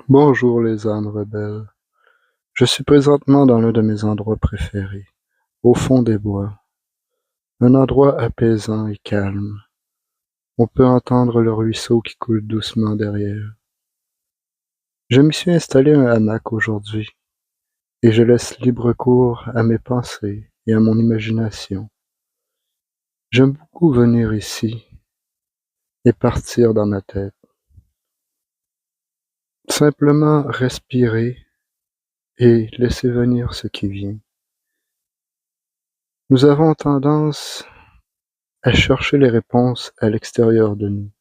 Bonjour les âmes rebelles. Je suis présentement dans l'un de mes endroits préférés, au fond des bois. Un endroit apaisant et calme. On peut entendre le ruisseau qui coule doucement derrière. Je m'y suis installé un hamac aujourd'hui, et je laisse libre cours à mes pensées et à mon imagination. J'aime beaucoup venir ici et partir dans ma tête. Simplement respirer et laisser venir ce qui vient. Nous avons tendance à chercher les réponses à l'extérieur de nous,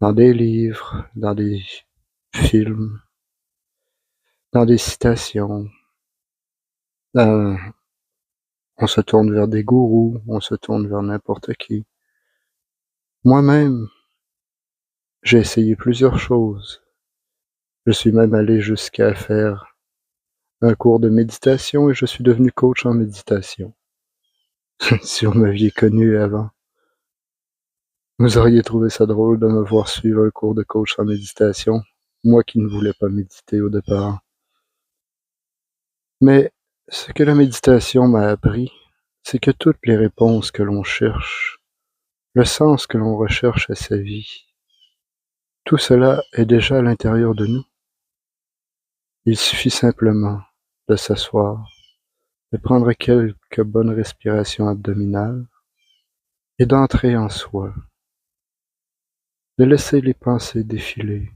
dans des livres, dans des films, dans des citations. On se tourne vers des gourous, on se tourne vers n'importe qui. Moi-même, j'ai essayé plusieurs choses. Je suis même allé jusqu'à faire un cours de méditation et je suis devenu coach en méditation. Si vous m'aviez connu avant, vous auriez trouvé ça drôle de me voir suivre un cours de coach en méditation, moi qui ne voulais pas méditer au départ. Mais ce que la méditation m'a appris, c'est que toutes les réponses que l'on cherche, le sens que l'on recherche à sa vie, tout cela est déjà à l'intérieur de nous. Il suffit simplement de s'asseoir, de prendre quelques bonnes respirations abdominales et d'entrer en soi, de laisser les pensées défiler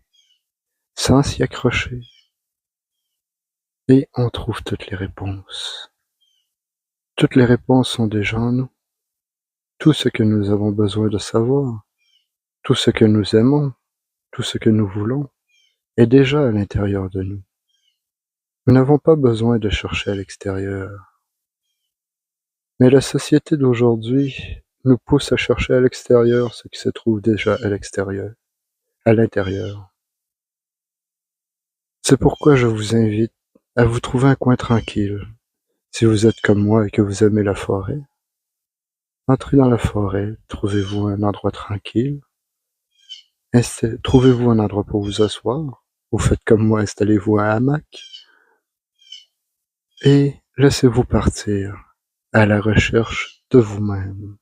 sans s'y accrocher. Et on trouve toutes les réponses. Toutes les réponses sont déjà en nous. Tout ce que nous avons besoin de savoir, tout ce que nous aimons, tout ce que nous voulons est déjà à l'intérieur de nous. Nous n'avons pas besoin de chercher à l'extérieur. Mais la société d'aujourd'hui nous pousse à chercher à l'extérieur ce qui se trouve déjà à l'extérieur, à l'intérieur. C'est pourquoi je vous invite à vous trouver un coin tranquille. Si vous êtes comme moi et que vous aimez la forêt, entrez dans la forêt, trouvez-vous un endroit tranquille, trouvez-vous un endroit pour vous asseoir, vous faites comme moi, installez-vous un hamac, et laissez-vous partir à la recherche de vous-même,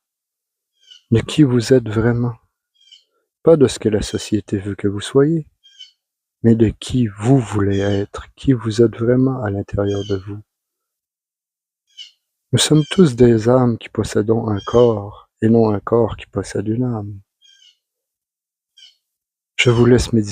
de qui vous êtes vraiment, pas de ce que la société veut que vous soyez, mais de qui vous voulez être, qui vous êtes vraiment à l'intérieur de vous. Nous sommes tous des âmes qui possédons un corps, et non un corps qui possède une âme. Je vous laisse méditer.